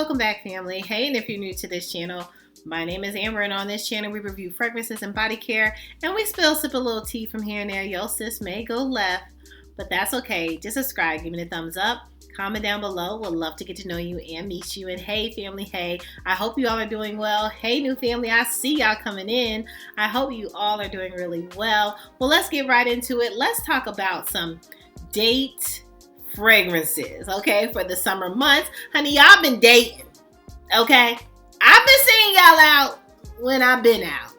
Welcome back, family. Hey, and if you're new to this channel, my name is Amber, and on this channel we review fragrances and body care, and we sip a little tea from here and there. Yo sis may go left, but that's okay. Just subscribe, give me a thumbs up, comment down below. We'd love to get to know you and meet you. And hey family, hey, I hope you all are doing well. Hey new family, I see y'all coming in. I hope you all are doing really well. Well, let's get right into it. Let's talk about some date fragrances, okay, for the summer months. Honey, y'all been dating, okay? I've been seeing y'all out when I've been out.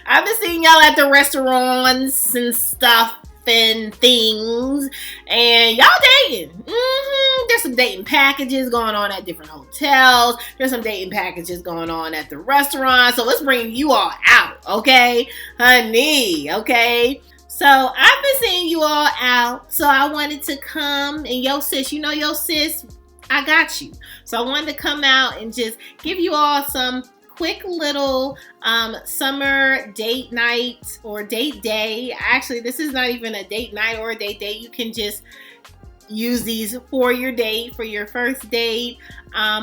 I've been seeing y'all at the restaurants and stuff and things, and y'all dating. There's some dating packages going on at different hotels. There's some dating packages going on at the restaurant. So let's bring you all out, okay, honey, okay? So I've been seeing you all out, so I wanted to come and yo sis, I got you. So I wanted to come out and just give you all some quick little summer date night or date day. Actually, this is not even a date night or a date day. You can just use these for your date, for your first date,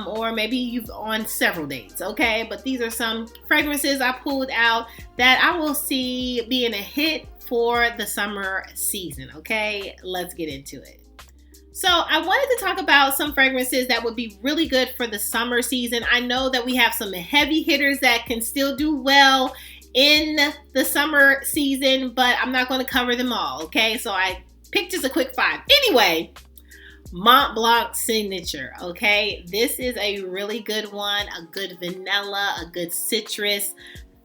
or maybe you've on several dates, okay? But these are some fragrances I pulled out that I will see being a hit for the summer season, okay? Let's get into it. So I wanted to talk about some fragrances that would be really good for the summer season. I know that we have some heavy hitters that can still do well in the summer season, but I'm not going to cover them all, okay? So I picked just a quick 5. Anyway, Mont Blanc Signature, okay? This is a really good one, a good vanilla, a good citrus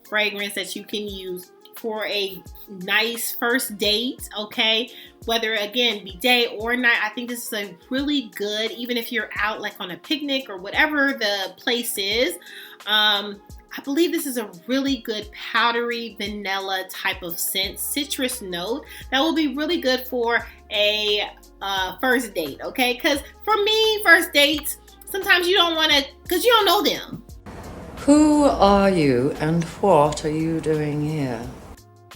fragrance that you can use for a nice first date, okay? Whether, again, be day or night, I think this is a really good, even if you're out like on a picnic or whatever the place is. I believe this is a really good powdery vanilla type of scent, citrus note that will be really good for a first date, okay? Because for me, first dates, sometimes you don't want to, because you don't know them. Who are you and what are you doing here?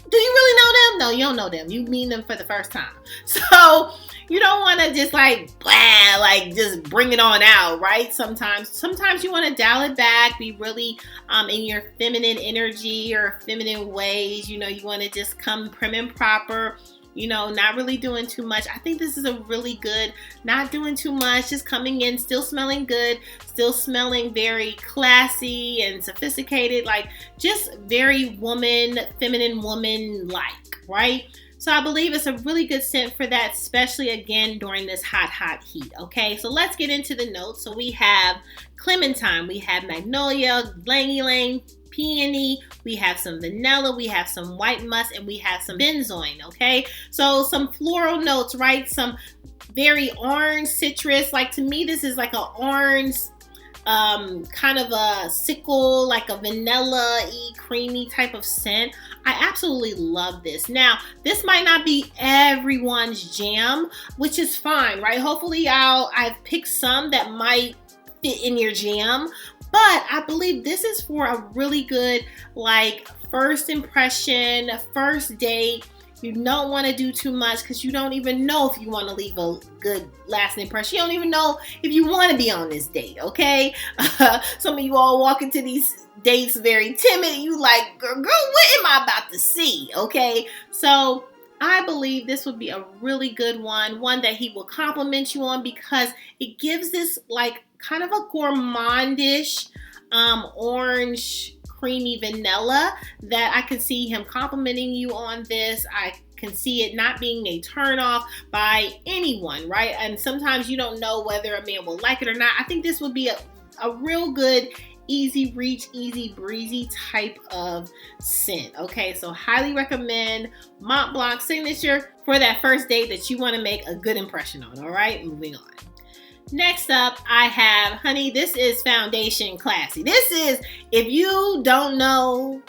Do you really know them? No, you don't know them. You meet them for the first time. So you don't want to just like, blah, like just bring it on out, right? Sometimes you want to dial it back, be really in your feminine energy or feminine ways. You know, you want to just come prim and proper, you know, not really doing too much. I think this is a really good, not doing too much, just coming in, still smelling good, still smelling very classy and sophisticated, like just very feminine woman-like, right? So I believe it's a really good scent for that, especially again during this hot heat, okay? So let's get into the notes. So we have clementine, we have magnolia, ylang-ylang, peony, we have some vanilla, we have some white musk, and we have some benzoin, okay? So some floral notes, right? Some very orange citrus. Like to me, this is like an orange, kind of a sickle, like a vanilla-y, creamy type of scent. I absolutely love this. Now, this might not be everyone's jam, which is fine, right? Hopefully I've picked some that might fit in your jam. But I believe this is for a really good, like, first impression, first date. You don't want to do too much because you don't even know if you want to leave a good lasting impression. You don't even know if you want to be on this date, okay? Some of you all walk into these dates very timid. You like, girl, what am I about to see, okay? So I believe this would be a really good one that he will compliment you on because it gives this like kind of a gourmandish orange creamy vanilla that I can see him complimenting you on this. I can see it not being a turn off by anyone, right? And sometimes you don't know whether a man will like it or not. I think this would be a real good easy reach, easy breezy type of scent, okay? So highly recommend Mont Blanc Signature for that first date that you want to make a good impression on, all right? Moving on. Next up, I have, honey, this is Foundation Classy. This is, if you don't know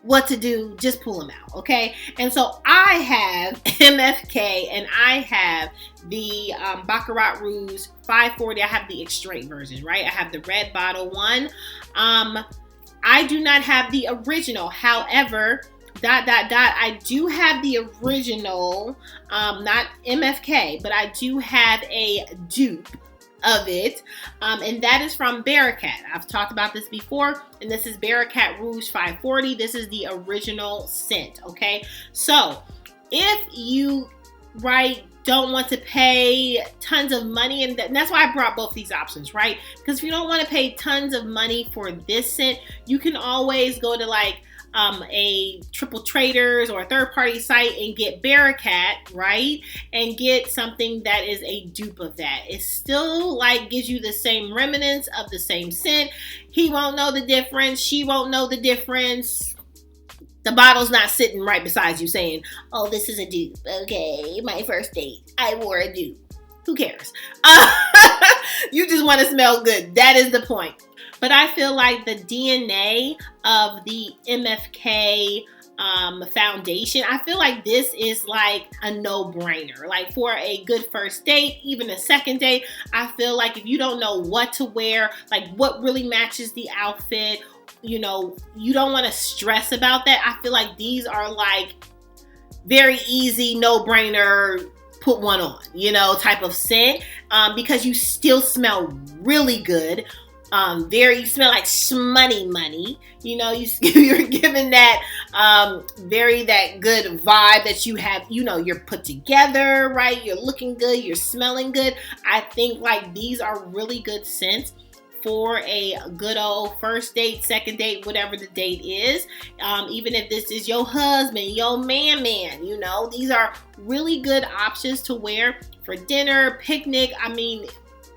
what to do, just pull them out, okay? And so I have MFK and I have the Baccarat Rouge 540. I have the extrait version, right? I have the red bottle one. I do not have the original. However, I do have the original, not MFK, but I do have a dupe of it, and that is from Bearcat. I've talked about this before, and this is Bearcat Rouge 540. This is the original scent, okay? So if you, don't want to pay tons of money, and that's why I brought both these options, right? Because if you don't want to pay tons of money for this scent, you can always go to a Triple Traders or a third-party site and get Bearcat, right? And get something that is a dupe of that. It still gives you the same remnants of the same scent. He won't know the difference. She won't know the difference. The bottle's not sitting right beside you saying, oh, this is a dupe. Okay, my first date, I wore a dupe. Who cares? You just want to smell good. That is the point. But I feel like the DNA of the MFK foundation, I feel like this is a no-brainer. For a good first date, even a second date, I feel like if you don't know what to wear, what really matches the outfit, you don't want to stress about that. I feel like these are very easy, no-brainer, put one on, type of scent, because you still smell really good. You smell like shmoney money. You're given that that good vibe that you have. You're put together, right? You're looking good. You're smelling good. I think these are really good scents for a good old first date, second date, whatever the date is. Even if this is your husband, your man, these are really good options to wear for dinner, picnic. I mean,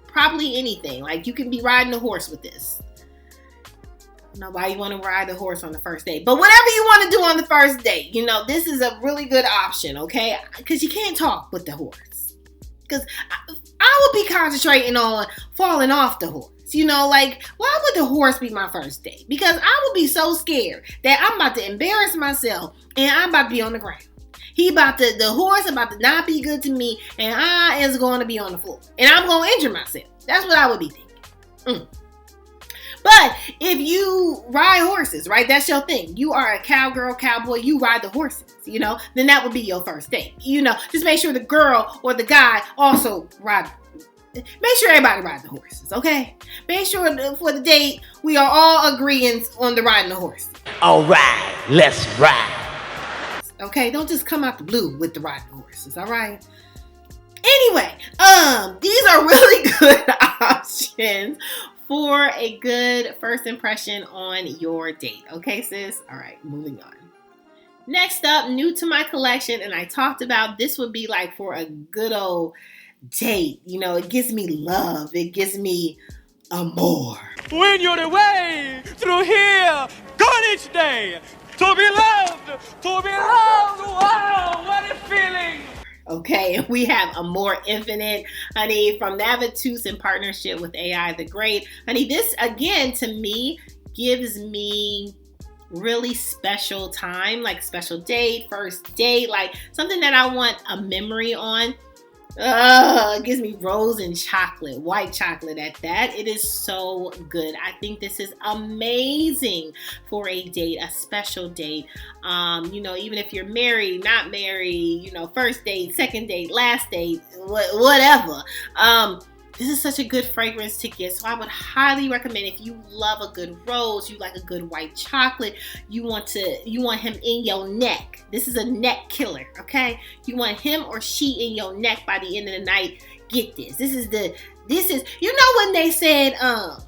probably anything. You can be riding a horse with this. Nobody want to ride the horse on the first date, but whatever you want to do on the first date, this is a really good option, okay? Because you can't talk with the horse. Because I would be concentrating on falling off the horse. Why would the horse be my first date? Because I would be so scared that I'm about to embarrass myself and I'm about to be on the ground. The horse about to not be good to me, and I is going to be on the floor. And I'm going to injure myself. That's what I would be thinking. But if you ride horses, right, that's your thing. You are a cowgirl, cowboy, you ride the horses, then that would be your first date. Just make sure the girl or the guy also ride. Make sure everybody rides the horses, okay? Make sure for the date, we are all agreeing on the riding the horse. All right, let's ride. Okay, don't just come out the blue with the riding horses, all right? Anyway, these are really good options for a good first impression on your date. Okay, sis? All right, moving on. Next up, new to my collection, and I talked about this would be for a good old date. It gives me love. It gives me amor. When you're away through here, gone each day. To be loved, wow, what a feeling. Okay, and we have Amor Infinite, honey, from Navatus in partnership with AI the Great. Honey, this, again, to me, gives me really special time, special date, first date, something that I want a memory on. It gives me rose and chocolate, white chocolate at that. It is so good. I think this is amazing for a date, a special date. Even if you're married, not married, first date, second date, last date, whatever. This is such a good fragrance to get. So I would highly recommend, if you love a good rose, you like a good white chocolate, you want him in your neck. This is a neck killer, okay? You want him or she in your neck by the end of the night. Get this. This is when they said, I'm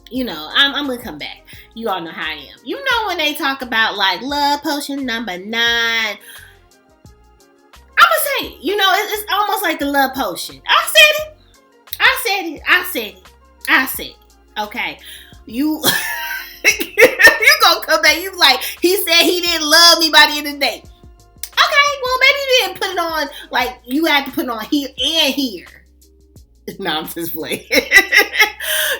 gonna come back. You all know how I am. When they talk about love potion number 9. I'm gonna say it. It's almost like the love potion. I said it. Okay. You gonna come back. You he said he didn't love me by the end of the day. Okay, well, maybe you didn't put it on, you had to put it on here and here. No, I'm just playing.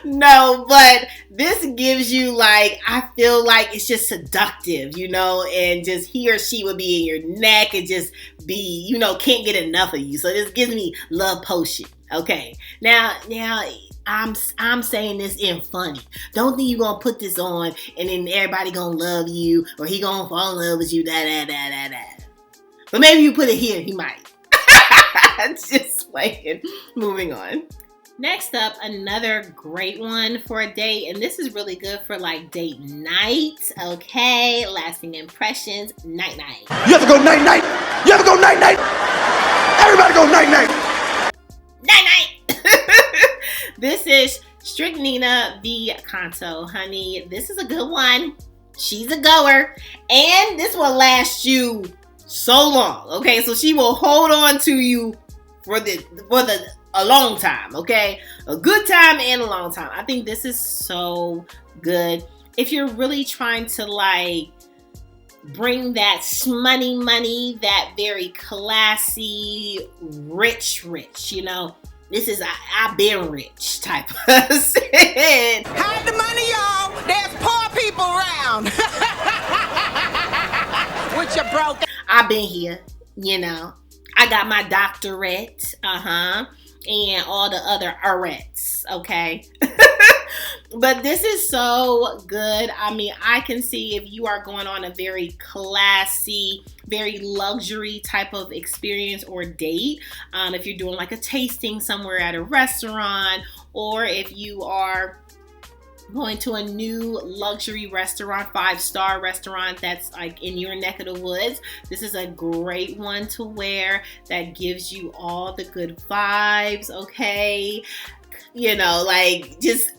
No, but this gives you I feel like it's just seductive, and just he or she would be in your neck and just be, can't get enough of you. So this gives me love potion. Okay. Now I'm saying this in funny. Don't think you're gonna put this on and then everybody gonna love you or he gonna fall in love with you. But maybe you put it here, he might. Just playing. Moving on. Next up, another great one for a date, and this is really good for like date night, okay? Lasting impressions, night night. You ever go night night? You ever go night night? Everybody go night night. Night night. This is Strychnina Vicanto, honey. This is a good one. She's a goer, and this will last you so long, okay? So she will hold on to you for a long time, okay? A good time and a long time. I think this is so good. If you're really trying to like bring that smoney money, that very classy, rich, you know, this is I've been rich type person. Hide the money, y'all. There's poor people around. What you broke? I've been here, you know. I got my doctorate, and all the other arets, okay? But this is so good. I mean, I can see if you are going on a very classy, very luxury type of experience or date, if you're doing like a tasting somewhere at a restaurant, or if you are going to a new luxury restaurant, 5-star restaurant that's like in your neck of the woods, this is a great one to wear that gives you all the good vibes, okay? You know, like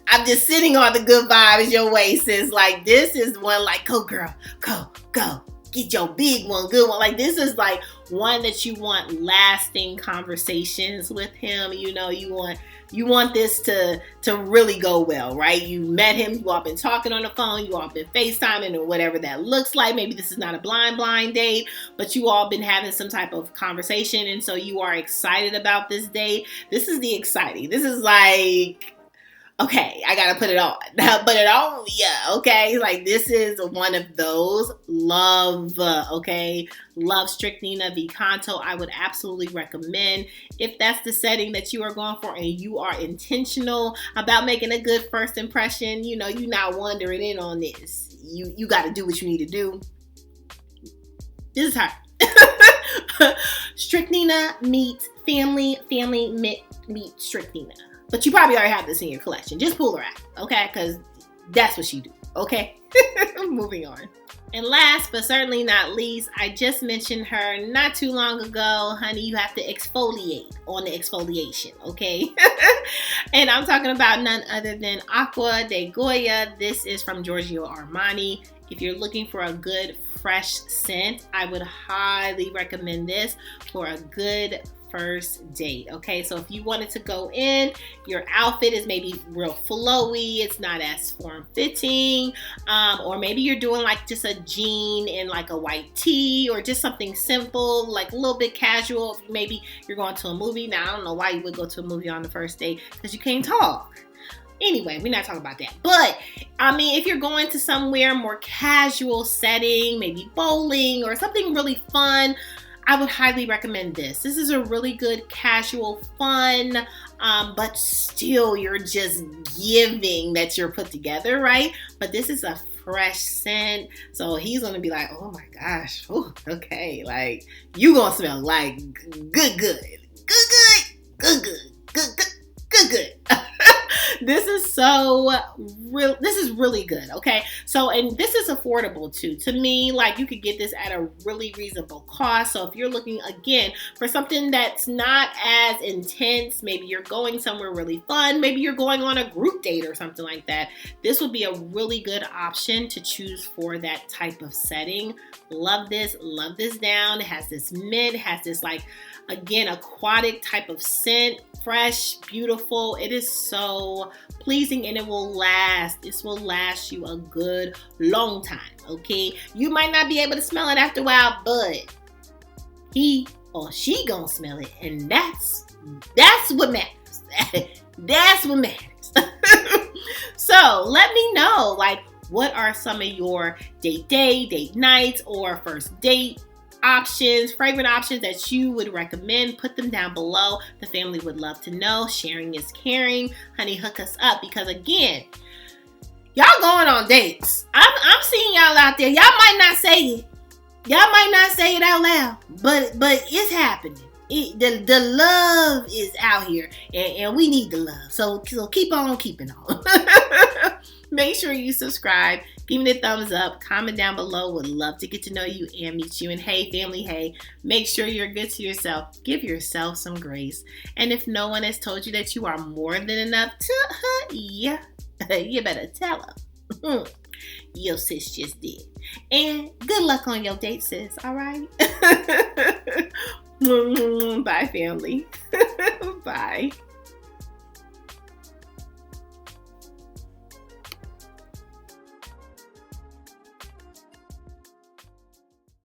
I'm just sitting on the good vibes your way, sis. Like this is one like, go girl, go. Get your big one, good one. Like this is like one that you want lasting conversations with him. You know, you want this to really go well, right? You met him, you all been talking on the phone, you all been FaceTiming or whatever that looks like. Maybe this is not a blind date, but you all been having some type of conversation, and so you are excited about this date. This is the exciting. This is like, okay, I gotta put it on. Put it on, yeah, okay. Like this is one of those. Love, okay. Love Strychnina Vicanto. I would absolutely recommend if that's the setting that you are going for and you are intentional about making a good first impression. You know, you're not wandering in on this. You got to do what you need to do. This is her. Strychnina meets family meet Strychnina. But you probably already have this in your collection. Just pull her out, okay? Because that's what she do, okay? Moving on. And last but certainly not least, I just mentioned her not too long ago. Honey, you have to exfoliate on the exfoliation, okay? And I'm talking about none other than Acqua di Gioia. This is from Giorgio Armani. If you're looking for a good fresh scent, I would highly recommend this for a good first date, okay? So if you wanted to go in, your outfit is maybe real flowy, it's not as form-fitting, or maybe you're doing like just a jean and like a white tee, or just something simple, like a little bit casual. Maybe you're going to a movie. Now, I don't know why you would go to a movie on the first date, because you can't talk. Anyway, we're not talking about that. But, I mean, if you're going to somewhere more casual setting, maybe bowling or something really fun, I would highly recommend this. This is a really good casual fun, but still you're just giving that you're put together, right? But this is a fresh scent. So he's going to be like, oh my gosh, ooh, okay. Like, you going to smell like good. This is this is really good, okay? So, and this is affordable too. To me, like you could get this at a really reasonable cost. So if you're looking, again, for something that's not as intense, maybe you're going somewhere really fun, maybe you're going on a group date or something like that, this would be a really good option to choose for that type of setting. Love this down. It has this mint, it has this like, again, aquatic type of scent, fresh, beautiful. It is so pleasing, and it will last. This will last you a good long time, okay? You might not be able to smell it after a while, but he or she gonna smell it, and that's what matters. That's what matters. So let me know, like, what are some of your date nights, or first date options, fragrant options that you would recommend? Put them down below. The family would love to know. Sharing is caring. Honey, hook us up, because again, y'all going on dates. I'm seeing y'all out there. Y'all might not say it. Y'all might not say it out loud, but it's happening. The love is out here, and we need the love. So keep on keeping on. Make sure you subscribe. Give me the thumbs up. Comment down below. Would love to get to know you and meet you. And hey, family, hey, make sure you're good to yourself. Give yourself some grace. And if no one has told you that you are more than enough you better tell them. Your sis just did. And good luck on your date, sis. All right? Bye, family. Bye.